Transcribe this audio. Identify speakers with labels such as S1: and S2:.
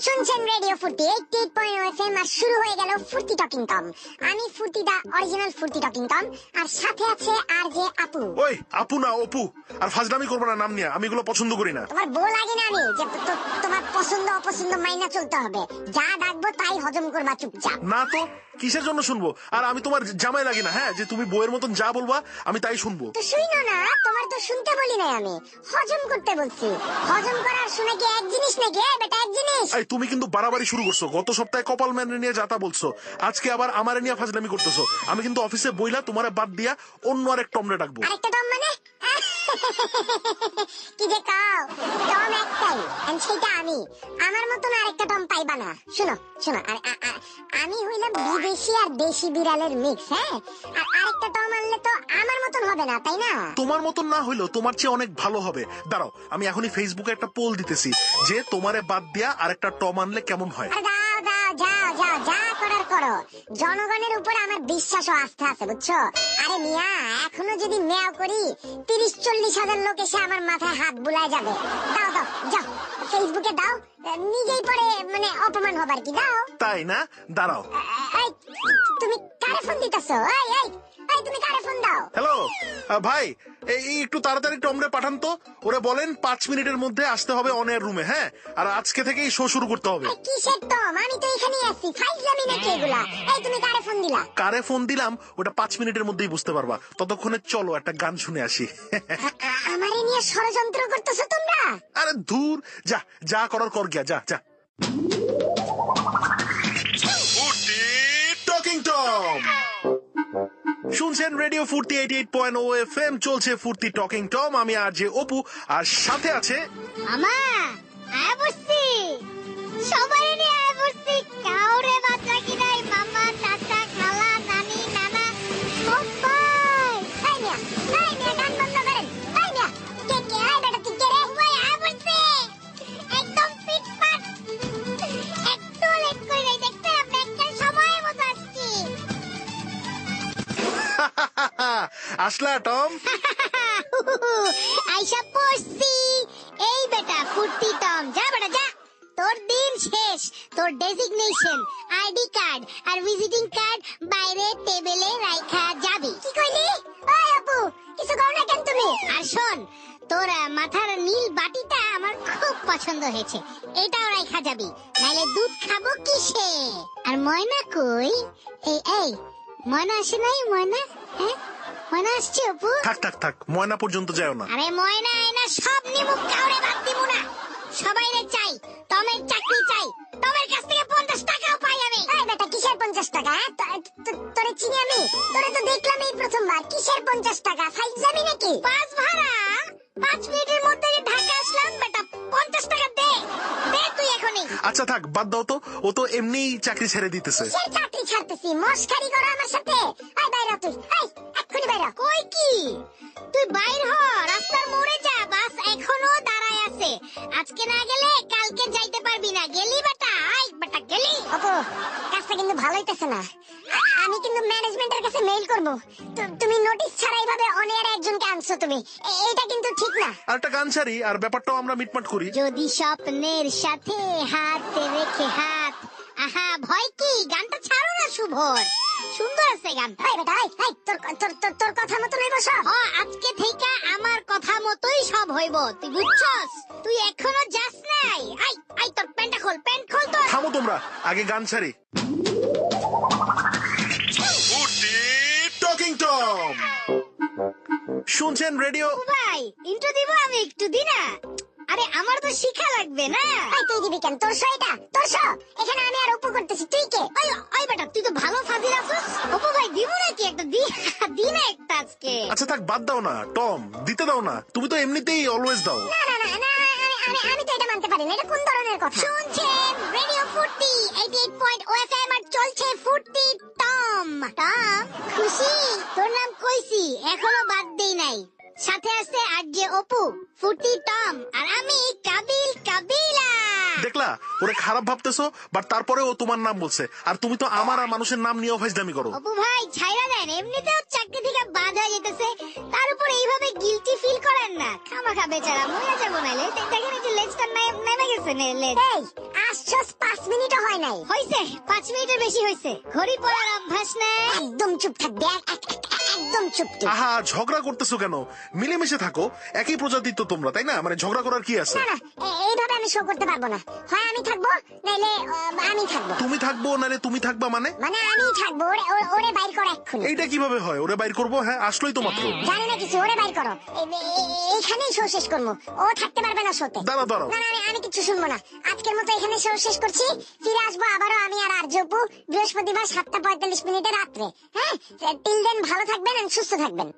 S1: শুনছেন রেডিও ফুর্তি 88.0 FM আর শুরু হয়ে গেল ফুর্তি টকিং টম। আমি ফুর্তি দা অরিজিনাল ফুর্তি টকিং টম, আর সাথে আছে আর যে আপু।
S2: ওই আপু না অপু, আর ফাজলামি করবো না নাম নিয়ে, আমি এগুলো পছন্দ করি না।
S1: তোমার বউ লাগে না আমি যে তোমার পছন্দ অপছন্দ মাইনা চলতে হবে, যা ডাকবো তাই হজম করবা চুপচাপ।
S2: না তো কিসের জন্য শুনবো? আর আমি তোমার জামাই লাগি না, হ্যাঁ, যে তুমি বউয়ের মতন যা বলবা আমি তাই শুনবো।
S1: তো শুইনো না, তোমার তো শুনতে বলি নাই, আমি হজম করতে বলছি। হজম করার শুনে কি এক জিনিস নাকি? বেটা এক জিনিস।
S2: এই তুমি কিন্তু বাড়াবাড়ি শুরু করছো। গত সপ্তাহে কপাল ম্যান নিয়ে যাতা বলছো, আজকে আবার আমারে নিয়ে ফাজলামি করতেছো। আমি কিন্তু অফিসে বইলা তোমারে বাদ দিয়া অন্য আরেক টমরে ডাকবো।
S1: আরেকটা টম মানে? কি যে কাও, টম একটাই, আর সেটা আমি। আমার মতন আরেকটা টম পাইবা না। শুনো শুনো, আমি হইলাম বিদেশি আর দেশি বিড়ালের মিক্স, হ্যাঁ। আর আরেকটা টম আনলে তো আমার মতন হবে না, তাই না?
S2: তোমার মতন না হইলেও তোমার চেয়ে অনেক ভালো হবে। দাঁড়াও, আমি এখনই ফেসবুকে একটা পোল দিতেছি যে তোমারে বাদ দিয়া আরেকটা টম আনলে কেমন হয়।
S1: দাও দাও, যাও যাও, যা করার করো। জনগণের উপর আমার বিশ্বাস ও আস্থা আছে, বুঝছো? আরে মিয়া, এখনো যদি মেয়াও করি 30-40 হাজার লোক এসে আমার মাথায় হাত বুলায় যাবে। দাও দাও, যাও ফেসবুকে দাও, নিজেই পরে মানে অপমান হবার কি। দাও।
S2: তাই না? দাঁড়াও।
S1: এই তুমি কারে ফোন দিতেছো? এই এই এই তুমি কারে ফোন দাও?
S2: হ্যালো ভাই, এই একটু তাড়াতাড়ি টমরে পাঠান তো। ওরে বলেন 5 মিনিটের মধ্যে আসতে হবে অন এয়ার রুমে, হ্যাঁ। আর আজকে থেকেই শো শুরু করতে হবে।
S1: কিসের টম? আমি তো এখানেই আছি। ফাইজলামি নাকি এগুলা? এই তুমি কারে ফোন দিলা?
S2: কারে ফোন দিলাম ওটা 5 মিনিটের মধ্যেই বুঝতে পারবা। ততক্ষণে চলো একটা গান শুনে আসি।
S1: আমারে নিয়ে ষড়যন্ত্র করতেছো তোমরা?
S2: আরে ধুর, যা যা করার কর গিয়া, যা যা। টকিং টম শুনছেন রেডিও ফুর্তি 88.0 FM, চলছে ফুর্তি টকিং টম। আমি আর যে অপু, আর সাথে আছে
S1: আমা। আয় বসছি, সবাই নিয়ে আয় বসছি। কাউরে বাদ রাখি নাই। মামা, চাচা, খালা, নানি, নানা, সবাই। এই মিয়া, গান বন্ধ করেন। এই মিয়া, কে কে? আয় বেটা, তুই কে রে? ভাই আয় বসছি, একদম ফিটফাট, একটু লেট করে নাই। দেখতে আমরা একটা সময় মতো আসছি।
S2: আসলা টম।
S1: আইসা পড়ছি। এই বেটা ফুর্তি টম, যা বেটা যা। তোর দিন শেষ। তোর ডেজিগনেশন, আইডি কার্ড আর ভিজিটিং কার্ড বাইরে টেবিলে রাখা যাবে। কি কইলি? ওই আপু, কিছু কও না কেন তুমি? আর শোন, তোর মাথার নীল বাটিটা আমার খুব পছন্দ হয়েছে, এটাও রাখা যাবে। নাইলে দুধ খাবো কিসে? আর ময়না কই? এই ময়না আসে নাই? ময়না, হ্যাঁ ময়না আসছে আপু?
S2: থাক থাক থাক, ময়না পর্যন্ত যাও না।
S1: আরে ময়না আয়না সব নিমুখ, কাউরে বাদ দিমু না। সবাই রে চাই, টমের চাকরি চাই। টমের কাছ থেকে 50 টাকাও পাই আমি। এই বেটা, কিসের 50 টাকা? তোরে চিনি আমি? তোরে তো দেখলাম এই প্রথমবার। কিসের 50 টাকা? ফাইজলামি নাকি? বাস ভাড়া 5 মিনিটের মধ্যে ঢাকা আসলাম। বেটা 50 টাকা দে, দে তুই এখনই।
S2: আচ্ছা থাক, বাদ দাও তো। ও তো এমনিই চাকরি ছেড়ে দিতেছে।
S1: কিসের চাকরি ছাড়তেছি? মস্কারি করো আমার সাথে? এই বাইরে তুই, এই এক্ষুনি বাইরে। কই কি? তুই বাইর হ, রাস্তার মোড়ে যা, বাস এখনো দাঁড়ায় আছে। আজকে না গেলে কালকে যাইতে পারবি না। গেলি বেটা? আই বেটা গেলি? আপু, কাজটা কিন্তু ভালো হইতেছে না। আমি কিন্তু ম্যানেজমেন্টের কাছে মেইল করব। তুমি নোটিশ ছাড়া এইভাবে অনেক একজনকে আনছো তুমি, এটা কিন্তু ঠিক না।
S2: আর একটা গান ছাড়ি, আর ব্যাপারটাও আমরা মিটমাট করি।
S1: যদি স্বপ্নের সাথে হাত রেখে হাত। আহা, ভয় কি? গানটা ছাড়ো না শুভর, সুন্দর আছে গানটা। এই বেটা, এই তোর কথা মতো হইব সব। আজকে থেকে আমার কথা মতোই সব হইব, তুই বুঝছস? তুই এখনো যাস নাই? আই তোর প্যান্টটা খোল, প্যান্ট খোল তোর।
S2: থামো তোমরা, আগে গান ছাড়ি। টকিং টম শুনছেন রেডিও।
S1: ভাই ইন্ট্রো দিব আমি একটু দি না? আরে আমার তো শিখা লাগবে না। তুই দিবি কেন? তোর শো এটা, তোর শো। এখানে আমি আর অপু করতেছি, তুই কে? ওই বেটা, তুই তো ভালো ফাজিল আছিস। অপু ভাই দিব নাকি একটা? দি না একটা আজকে।
S2: আচ্ছা থাক, বাদ দাও না টম, দিতে দাও না। তুমি তো এমনিতেই অলওয়েজ দাও।
S1: না না না না, আমি তো এটা মানতে পারি না। এটা কোন ধরনের কথা? শুনছেন রেডিও ফুর্তি 88.0 FM, আর চলছে ফুর্তি টম। টম খুশি? তোর নাম কইছি, এখনো বাদ দেই নাই। সাথে আছে আর যে অপু, ফুর্তি টম, আর আমি কাবিল কাবিলা।
S2: দেখলা, ওরে খারাপ ভাবতেছো, বাট তারপরে ও তোমার নাম বলছে। আর তুমি তো আমার আর মানুষের নাম নিয়েও ফাইজলামি করো।
S1: অপু ভাই ছাইরা দেন, এমনিতেও চাকরি থেকে বাদ হয়ে যেতেছে, তার উপর এইভাবে গিলটি ফিল করেন না। খামাখা বেচারা মরে যাবো। নাইলে দেখেন এই যে লেজটা নেমে গেছে। আসছস 5 মিনিটও হয় নাই।
S3: হইছে 5 মিনিটের বেশি হইছে, ঘড়ি পড়ার অভ্যাস নাই।
S1: একদম চুপ থাকবে, একদম চুপ তুই।
S2: আহা, ঝগড়া করতেছো কেন? মিলেমিশে থাকো, একই প্রজাতির তো তোমরা, তাই না? মানে ঝগড়া করার কি আছে?
S1: না না, এইভাবে আমি শো করতে পারবো না। হয় আমি থাকবো, নাইলে আমি থাকবো।
S2: তুমি থাকবো নালে তুমি থাকবা মানে?
S1: মানে আমি থাকবো, ওরে বাইর কর এক্ষুনি।
S2: এইটা কিভাবে হয়? ওরে বাইর করবো? হ্যাঁ, আসলোই তো মাত্র।
S1: জানি না কিছু, ওরে বাইর করো। এইখানেই শো শেষ করবো, ও থাকতে পারবে না শোতে।
S2: দাঁড়াও দাঁড়াও,
S1: না না, আমি কিছু শুনবো না। আজকের মতো এখানে শো শেষ করছি। ফিরে আসবো আবারও আমি আর আরজপু বৃহস্পতিবার 7:45 রাত্রে। হ্যাঁ, টিল দেন ভালো থাকবেন আর সুস্থ থাকবেন।